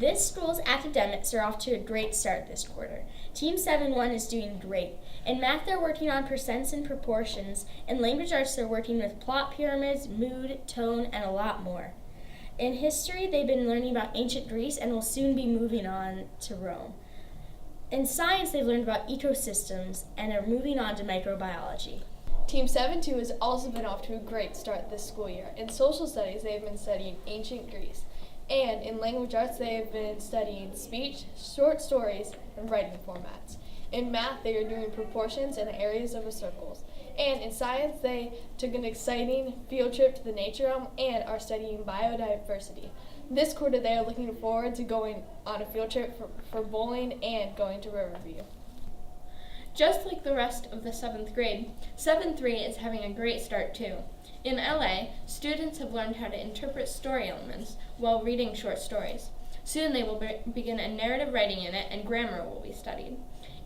This school's academics are off to a great start this quarter. Team 7-1 is doing great. In math, they're working on percents and proportions. In language arts, they're working with plot pyramids, mood, tone, and a lot more. In history, they've been learning about ancient Greece and will soon be moving on to Rome. In science, they've learned about ecosystems and are moving on to microbiology. Team 7-2 has also been off to a great start this school year. In social studies, they have been studying ancient Greece. And in language arts, they have been studying speech, short stories, and writing formats. In math, they are doing proportions and areas of a circles. And in science, they took an exciting field trip to the nature realm and are studying biodiversity. This quarter, they are looking forward to going on a field trip for bowling and going to Riverview. Just like the rest of the 7th grade, 7-3 is having a great start too. In LA, students have learned how to interpret story elements while reading short stories. Soon they will begin a narrative writing unit and grammar will be studied.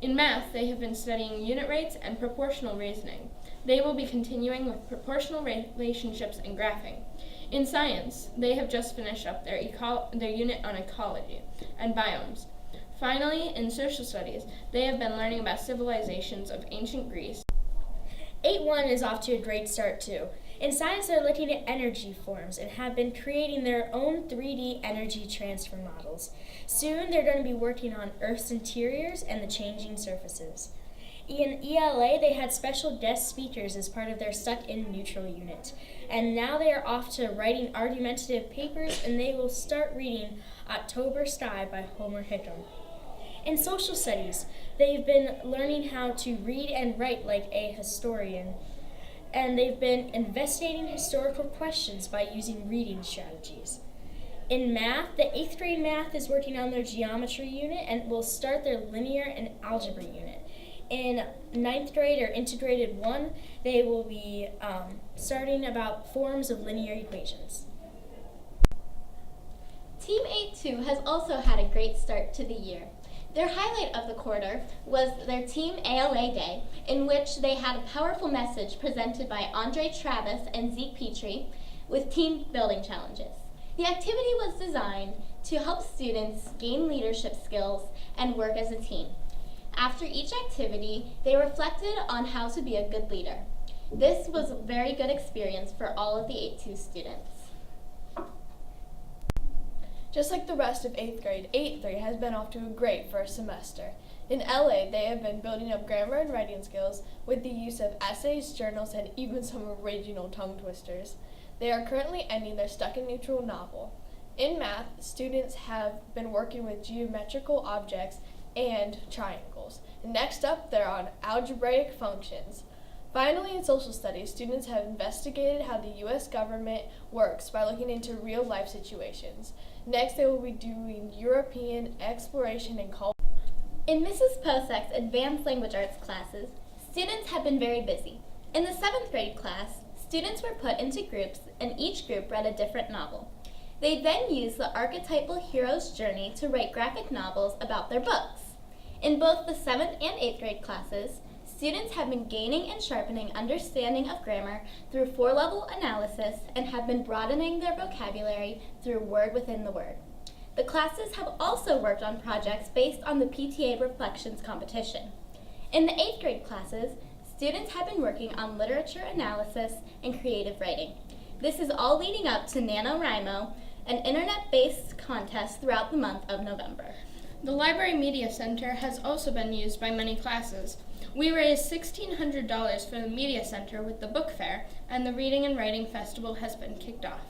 In math, they have been studying unit rates and proportional reasoning. They will be continuing with proportional relationships and graphing. In science, they have just finished up their unit on ecology and biomes. Finally, in social studies, they have been learning about civilizations of ancient Greece. 8-1 is off to a great start too. In science, they're looking at energy forms and have been creating their own 3D energy transfer models. Soon, they're going to be working on Earth's interiors and the changing surfaces. In ELA, they had special guest speakers as part of their Stuck in Neutral unit. And now they are off to writing argumentative papers, and they will start reading October Sky by Homer Hickam. In social studies, they've been learning how to read and write like a historian, and they've been investigating historical questions by using reading strategies. In math, the 8th grade math is working on their geometry unit and will start their linear and algebra unit. In 9th grade or integrated 1, they will be starting about forms of linear equations. Team 8-2 has also had a great start to the year. Their highlight of the quarter was their Team ALA Day, in which they had a powerful message presented by Andre Travis and Zeke Petrie with team building challenges. The activity was designed to help students gain leadership skills and work as a team. After each activity, they reflected on how to be a good leader. This was a very good experience for all of the 8-2 students. Just like the rest of 8th grade, 8-3 has been off to a great first semester. In LA, they have been building up grammar and writing skills with the use of essays, journals, and even some original tongue twisters. They are currently ending their Stuck in Neutral novel. In math, students have been working with geometrical objects and triangles. Next up, they're on algebraic functions. Finally, in social studies, students have investigated how the U.S. government works by looking into real-life situations. Next, they will be doing European exploration and culture. In Mrs. Posek's Advanced Language Arts classes, students have been very busy. In the 7th grade class, students were put into groups and each group read a different novel. They then used the archetypal hero's journey to write graphic novels about their books. In both the 7th and 8th grade classes, students have been gaining and sharpening understanding of grammar through 4-level analysis and have been broadening their vocabulary through word within the word. The classes have also worked on projects based on the PTA Reflections competition. In the 8th grade classes, students have been working on literature analysis and creative writing. This is all leading up to NaNoWriMo, an internet-based contest throughout the month of November. The Library Media Center has also been used by many classes. We raised $1,600 for the Media Center with the book fair, and the Reading and Writing Festival has been kicked off.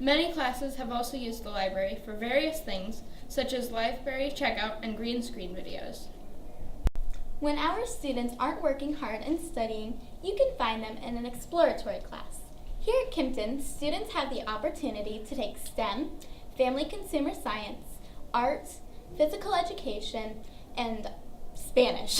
Many classes have also used the library for various things, such as library checkout and green screen videos. When our students aren't working hard and studying, you can find them in an exploratory class. Here at Kimpton, students have the opportunity to take STEM, family consumer science, art, physical education, and Spanish.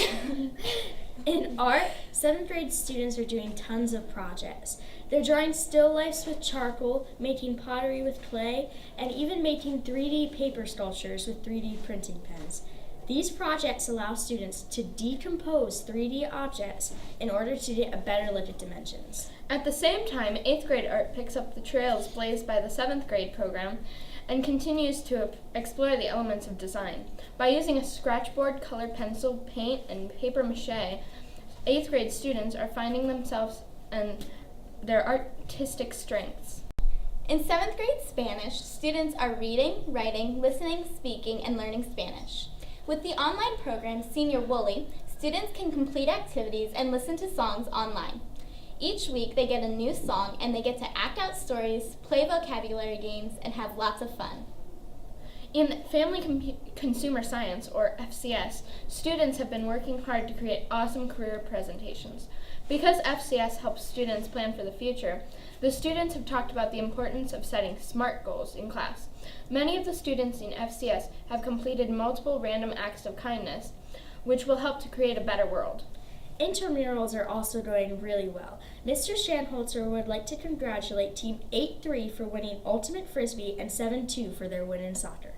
In art, 7th grade students are doing tons of projects. They're drawing still lifes with charcoal, making pottery with clay, and even making 3D paper sculptures with 3D printing pens. These projects allow students to decompose 3D objects in order to get a better look at dimensions. At the same time, 8th grade art picks up the trails blazed by the 7th grade program and continues to explore the elements of design. By using a scratchboard, colored pencil, paint, and paper mache, 8th grade students are finding themselves and their artistic strengths. In 7th grade Spanish, students are reading, writing, listening, speaking, and learning Spanish. With the online program Senior Woolly, students can complete activities and listen to songs online. Each week they get a new song and they get to act out stories, play vocabulary games, and have lots of fun. In Family Consumer Science, or FCS, students have been working hard to create awesome career presentations. Because FCS helps students plan for the future, the students have talked about the importance of setting SMART goals in class. Many of the students in FCS have completed multiple random acts of kindness, which will help to create a better world. Intramurals are also going really well. Mr. Shanholzer would like to congratulate Team 8-3 for winning Ultimate Frisbee and 7-2 for their win in soccer.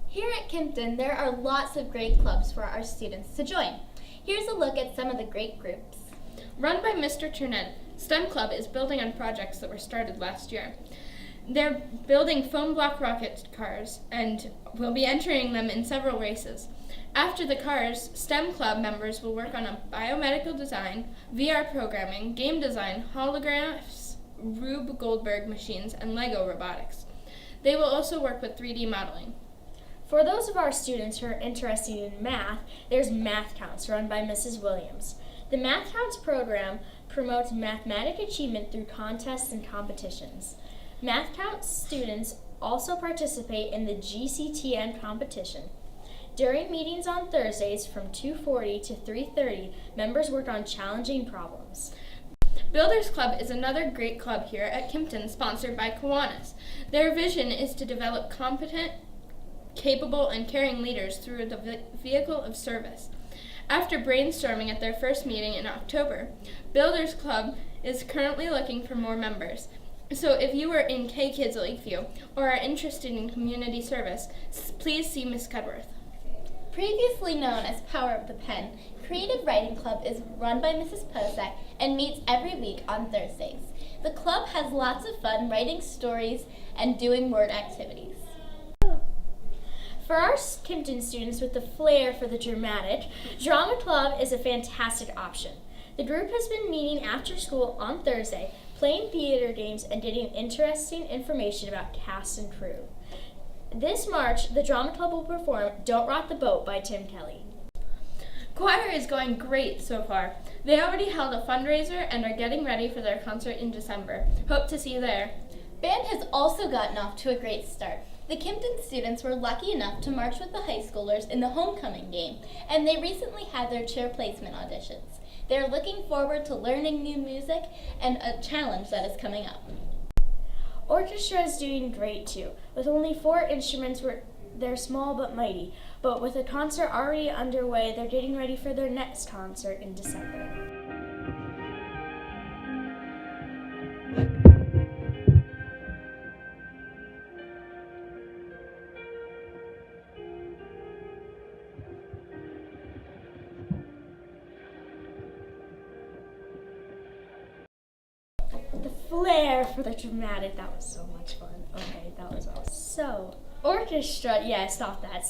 Here at Kimpton, there are lots of great clubs for our students to join. Here's a look at some of the great groups. Run by Mr. Turnet, STEM Club is building on projects that were started last year. They're building foam block rocket cars and will be entering them in several races. After the cars, STEM Club members will work on a biomedical design, VR programming, game design, holographs, Rube Goldberg machines, and Lego robotics. They will also work with 3D modeling. For those of our students who are interested in math, there's Math Counts, run by Mrs. Williams. The Math Counts program promotes mathematic achievement through contests and competitions. Math Counts students also participate in the GCTN competition. During meetings on Thursdays from 2:40 to 3:30, members work on challenging problems. Builders Club is another great club here at Kimpton, sponsored by Kiwanis. Their vision is to develop competent, capable, and caring leaders through the vehicle of service. After brainstorming at their first meeting in October, Builders Club is currently looking for more members. So if you are in K-Kids Lakeview or are interested in community service, please see Ms. Cudworth. Previously known as Power of the Pen, Creative Writing Club is run by Mrs. Posak and meets every week on Thursdays. The club has lots of fun writing stories and doing word activities. For our Kimpton students with the flair for the dramatic, Drama Club is a fantastic option. The group has been meeting after school on Thursday, playing theater games and getting interesting information about cast and crew. This March, the Drama Club will perform Don't Rock the Boat by Tim Kelly. Choir is going great so far. They already held a fundraiser and are getting ready for their concert in December. Hope to see you there. Band has also gotten off to a great start. The Kimpton students were lucky enough to march with the high schoolers in the homecoming game, and they recently had their chair placement auditions. They're looking forward to learning new music and a challenge that is coming up. Orchestra is doing great too. With only 4 instruments, they're small but mighty. But with a concert already underway, they're getting ready for their next concert in December. The flair for the dramatic, that was so much fun. Okay, that was awesome. So, orchestra, yeah, stop that.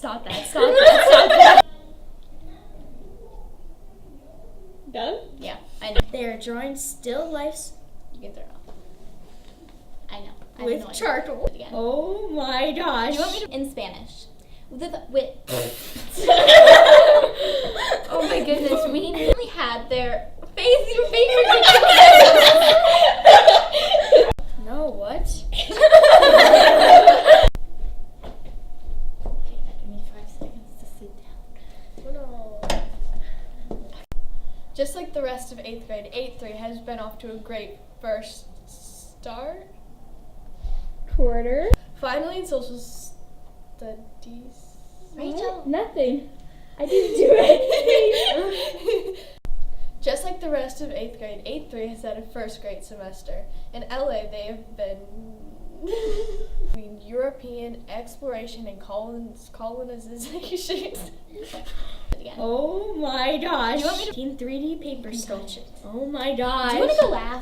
Done? Yeah, I know. They are drawing still lifes You can throw it off. I know. I with know I charcoal. can do it again. Oh my gosh. You want me to in Spanish? With Oh my goodness, we really had their favorite. No, what? Give me 5 seconds to sit down. No. Just like the rest of 8th grade, 8-3 has been off to a great first start. quarter. Finally in social studies. Rachel. Nothing. I didn't do it. Just like the rest of 8th grade, 8-3 has had a first great semester. In LA, they have been European exploration and colonization. Again. Oh my gosh. Do you want me to- Team 3D paper sculpture. Oh my gosh. Do you want to go last?